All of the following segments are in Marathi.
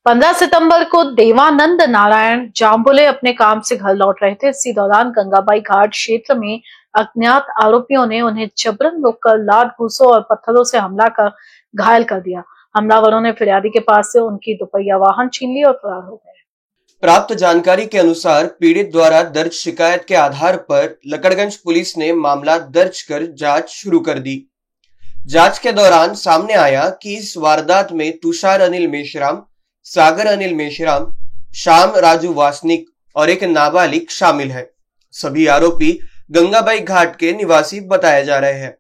15 सितंबर को देवानंद नारायण जाम्बुले अपने काम से घर लौट रहे थे। इसी दौरान गंगाबाई घाट क्षेत्र में अज्ञात आरोपियों ने उन्हें जबरन रोककर लात घूंसों और पत्थरों से हमला कर घायल कर दिया। हमलावरों ने फिरियादी के पास से उनकी दुपहिया वाहन छीन ली और फरार हो गए। प्राप्त जानकारी के अनुसार पीड़ित द्वारा दर्ज शिकायत के आधार पर लकड़गंज पुलिस ने मामला दर्ज कर जांच शुरू कर दी। जांच के दौरान सामने आया कि इस वारदात में तुषार अनिल मेश्राम, सागर अनिल मेश्राम, श्याम राजू वासनिक और एक नाबालिग शामिल है। सभी आरोपी गंगाबाई घाट के निवासी बताए जा रहे हैं।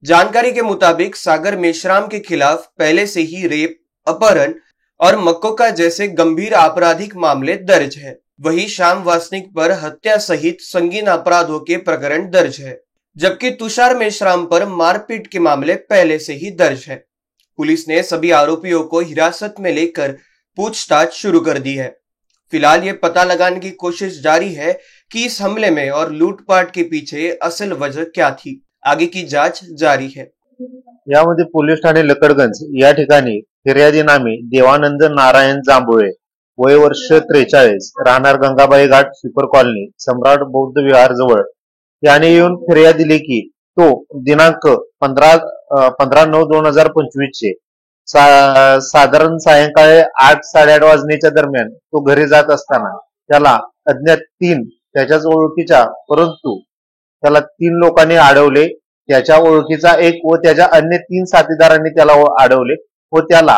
जानकारी के मुताबिक सागर मेश्राम के खिलाफ पहले से ही रेप, अपहरण और मक्कोका जैसे गंभीर आपराधिक मामले दर्ज है। वहीं श्याम वासनिक पर हत्या सहित संगीन अपराधों के प्रकरण दर्ज है, जबकि तुषार मेश्राम पर मारपीट के मामले पहले से ही दर्ज है। पुलिस ने सभी आरोपियों को हिरासत में लेकर पूछताछ शुरू कर दी है। फिलहाल ये पता लगाने की कोशिश जारी है कि इस हमले में और लूटपाट के पीछे असल वजह क्या थी। आगे की जांच जारी है। यामध्ये पोलीस ठाणे लकडगंज या ठिकाणी फिर्यादी नामे देवानंद नारायण जांभुळे, वय वर्ष 43, राहणार गंगाबाई घाट सुपर कॉलनी, सम्राट बौद्ध विहार जवळ, याने येऊन फिर्याद दिली की तो दिनांक 15/9/2025 चे साधारण सायंकाळी 8-8:30 वाजण्याच्या दरम्यान तो घरी जात असताना त्याला अज्ञात 3 त्याच्याच ओळखीच्या परंतु त्याला 3 लोकांनी अडवले। त्याच्या ओळखीचा एक व त्याच्या अन्य 3 साथीदारांनी त्याला अडवले व त्याला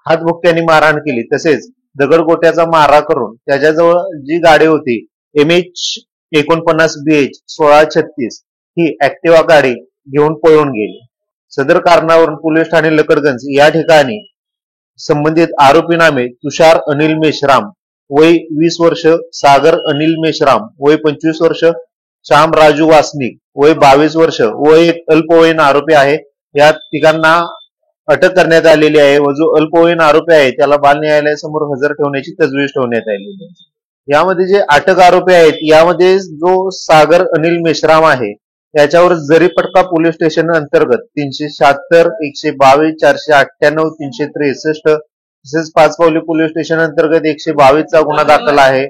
हातबुक्क्यांनी मारहाण केली। तसेच दगडगोट्याचा मारा करून त्याच्याजवळ जी गाडी होती MH49 BH 1636 ही ऍक्टिवा गाडी घेऊन पळून गेली। सदर कारणावरून पोलीस ठाणे लकडगंज या ठिकाणी संबंधित आरोपी नामे तुषार अनिल मेश्राम, वय 20 वर्ष, सागर अनिल मेश्राम, वय 25 वर्ष, श्याम राजू वासनिक, वय 22 वर्ष व एक अल्पवयीन आरोपी आहे। या तिघांना अटक करण्यात आलेली आहे व जो अल्पवयीन आरोपी आहे त्याला बाल न्यायालयासमोर हजर ठेवण्याची तजवीज ठेवण्यात आलेली आहे। यामध्ये जे अटक आरोपी आहेत यामध्ये जो सागर अनिल मेश्राम आहे त्याच्यावर जरीपटका पोलीस स्टेशन अंतर्गत 376, 122, 498, 363 तसेच पाचपावली पोलीस स्टेशन अंतर्गत 122 चा गुन्हा दाखल आहे,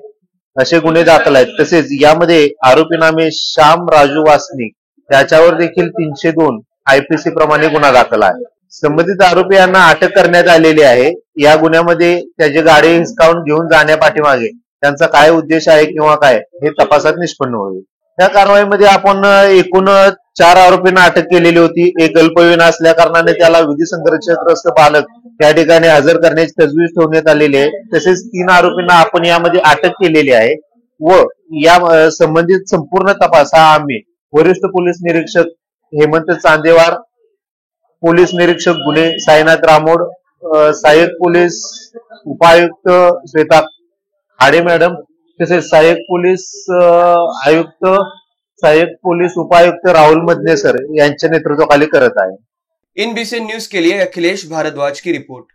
असे गुन्हे दाखल आहेत। तसेच यामध्ये आरोपी नामे श्याम राजू वासनिक त्याच्यावर देखील 302 IPC प्रमाणे गुन्हा दाखल आहे। संबंधित आरोपी यांना अटक करण्यात आलेली आहे। या गुन्ह्यामध्ये त्याची गाडी हिसकावून घेऊन जाण्यापाठीमागे त्यांचा काय उद्देश आहे किंवा काय हे तपासात निष्पन्न होईल। या कारवाईमध्ये आपण एकूण 4 आरोपींना अटक केलेली होती। एक अल्पवयीन असल्या कारणाने त्याला विधी संघर्षग्रस्त बालक त्या ठिकाणी हजर करण्याची तजवीज ठेवण्यात आलेली आहे। तसेच 3 आरोपींना आपण यामध्ये अटक केलेली आहे व या संबंधित संपूर्ण तपास हा आम्ही वरिष्ठ पोलीस निरीक्षक हेमंत चांदेवार, पोलीस निरीक्षक गुन्हे साईनाथ रामोड, सहाय्यक पोलीस उपायुक्त श्वेता खाडे मॅडम, तसेच सहाय्यक पोलीस आयुक्त, सहाय्यक पोलीस उपायुक्त राहुल मदने सर यांच्या नेतृत्वाखाली करत आहे। इन BC न्यूज के लिए अखिलेश भारद्वाज की रिपोर्ट।